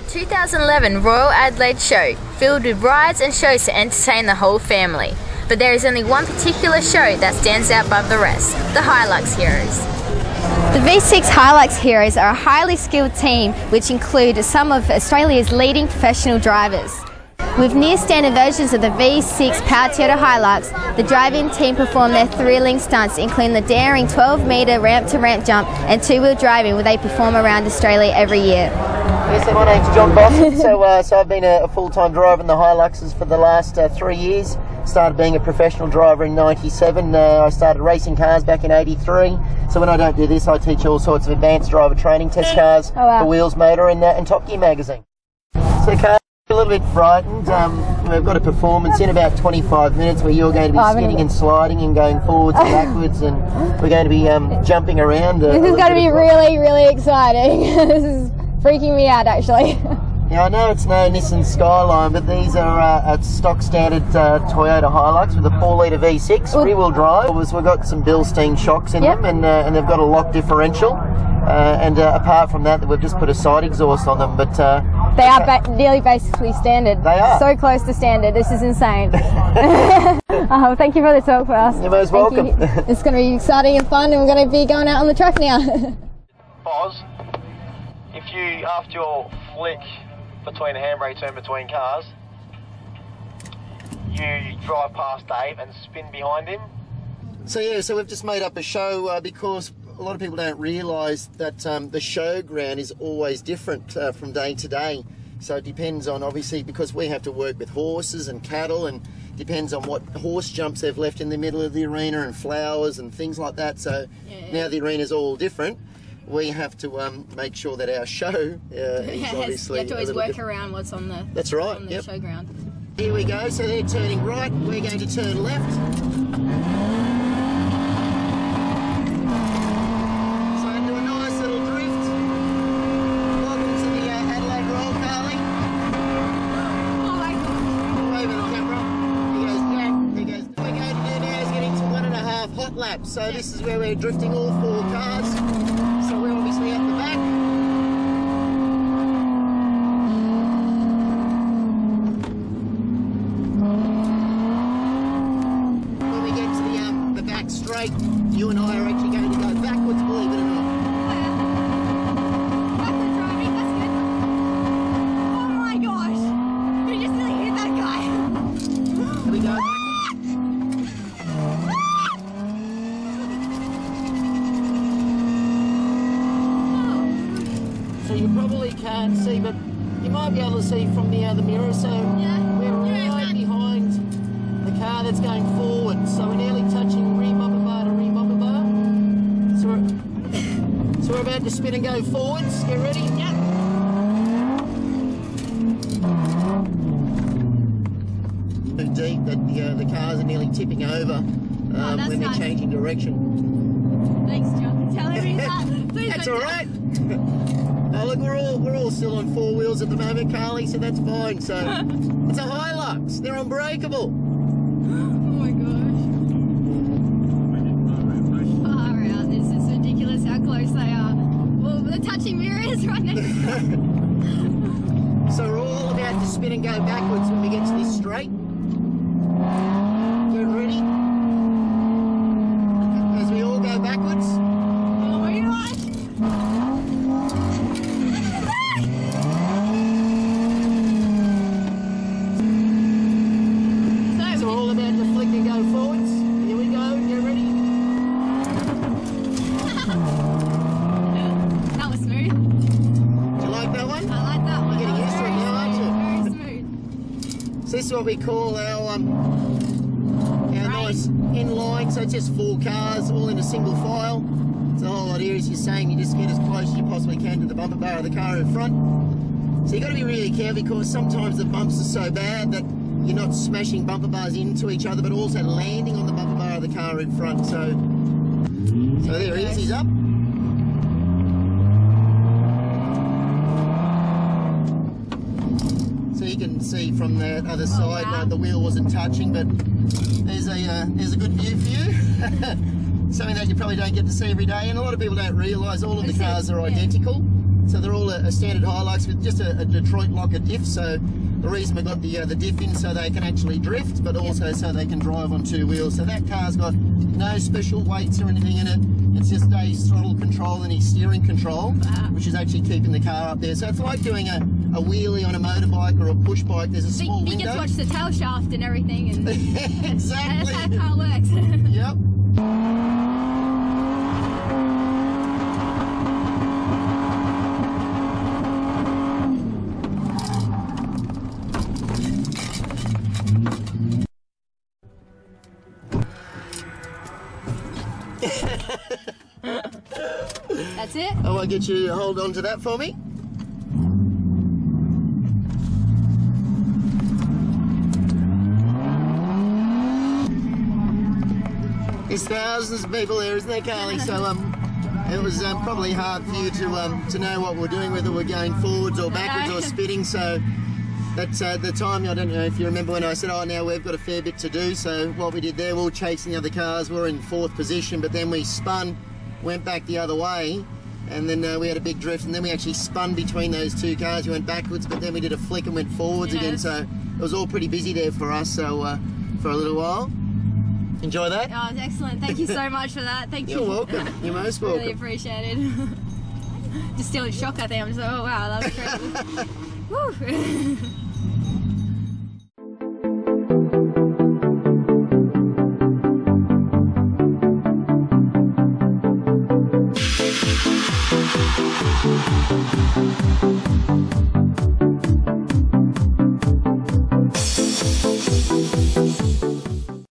2011 Royal Adelaide Show, filled with rides and shows to entertain the whole family. But there is only one particular show that stands out above the rest, the Hilux Heroes. The V6 Hilux Heroes are a highly skilled team which include some of Australia's leading professional drivers. With near-standard versions of the V6 Power Toyota Hilux, the driving team perform their thrilling stunts, including the daring 12-metre ramp-to-ramp jump and two-wheel driving, where they perform around Australia every year. Yes, so my name's John Boston. So I've been a full-time driver in the Hiluxes for the last 3 years. Started being a professional driver in '97. I started racing cars back in '83. So when I don't do this, I teach all sorts of advanced driver training, test cars, the Wheels Motor, and Top Gear magazine. So cars a little bit frightened. We've got a performance in about 25 minutes where you're going to be spinning and sliding and going forwards and backwards, and we're going to be jumping around. This is going to be really, really exciting. This is freaking me out, actually. Yeah, I know it's no Nissan Skyline, but these are a stock standard Toyota Hilux with a 4-litre V6, rear-wheel drive. We've got some Bilstein shocks in them, and they've got a lock differential. And apart from that, we've just put a side exhaust on them. But they are nearly basically standard. They are. So close to standard. This is insane. Thank you for the talk for us. You're most welcome. It's going to be exciting and fun, and we're going to be going out on the track now. Boz, if you, after your flick between a handbrake turn between cars, you drive past Dave and spin behind him. So yeah, so we've just made up a show because a lot of people don't realise that the showground is always different from day to day. So it depends on, obviously, because we have to work with horses and cattle, and depends on what horse jumps they've left in the middle of the arena and flowers and things like that. So now the arena's all different. We have to make sure that our show is obviously. You have to always work around what's on the. That's right. On the showground. Here we go. So they're turning right. We're going to turn left. So into a nice little drift. Welcome to the Adelaide Royal, Kahli. Oh my God! Over the camera. He goes back. He goes. What we're going to do now is get into 1.5 hot laps. So this is where we're drifting all 4 cars. So we're obviously at the back. When we get to the back straight, you and I are actually going to go backwards, believe it or not. Backward driving, that's good. Oh my gosh! You just nearly hit that guy. Here we go. So you probably can't see, but you might be able to see from the other mirror. So we're right behind the car that's going forward. So we're nearly touching rear bumper bar to rear bumper bar. So we're about to spin and go forwards. Get ready? Yep. So deep that the cars are nearly tipping over when they're changing direction. Thanks, John, for telling me that. Please. That's all right. Oh look, we're all still on 4 wheels at the moment, Kahli, so that's fine. So it's a Hilux. They're unbreakable. Oh my gosh. Far out. This is ridiculous how close they are. Well, the touching mirror is right next to us. So we're all about to spin and go backwards when we get to this straight. Get ready. As we all go backwards. Oh my gosh. So we're all about to flick and go forwards. Here we go. Get ready. That was smooth. Do you like that one? I like that one. You're getting used to it now, aren't you? Very smooth. So this is what we call our nice inline. So it's just 4 cars all in a single file. So the whole idea is you're saying you just get as close as you possibly can to the bumper bar of the car in front. So you've got to be really careful because sometimes the bumps are so bad that you're not smashing bumper bars into each other, but also landing on the bumper bar of the car in front. So there he is, he's up. So you can see from that other side, the wheel wasn't touching, but there's a good view for you. Something that you probably don't get to see every day, and a lot of people don't realise all of the cars are identical. So they're all a standard Hilux with just a Detroit locker diff. So the reason we got the diff in so they can actually drift, but also so they can drive on 2 wheels. So that car's got no special weights or anything in it. It's just Dave's throttle control and his steering control, which is actually keeping the car up there. So it's like doing a wheelie on a motorbike or a push bike. There's a small window. You get to watch the tail shaft and everything. And exactly. That's how the car works. Yep. That's it. I want to get you to hold on to that for me. There's thousands of people there, isn't there, Kahli? So it was probably hard for you to know what we're doing, whether we're going forwards or backwards or spitting. So that's the time. I don't know if you remember when I said, "Oh, now we've got a fair bit to do." So what we did there, we were chasing the other cars. We were in 4th position, but then we spun, went back the other way, and then we had a big drift, and then we actually spun between those 2 cars. We went backwards, but then we did a flick and went forwards again. So it was all pretty busy there for us. So for a little while. Enjoy that? Oh, it's excellent. Thank you so much for that. Thank you. You're welcome. You're most welcome. Really appreciate it. Just still in shock, I think. I'm just like, oh wow, that was crazy. Woo.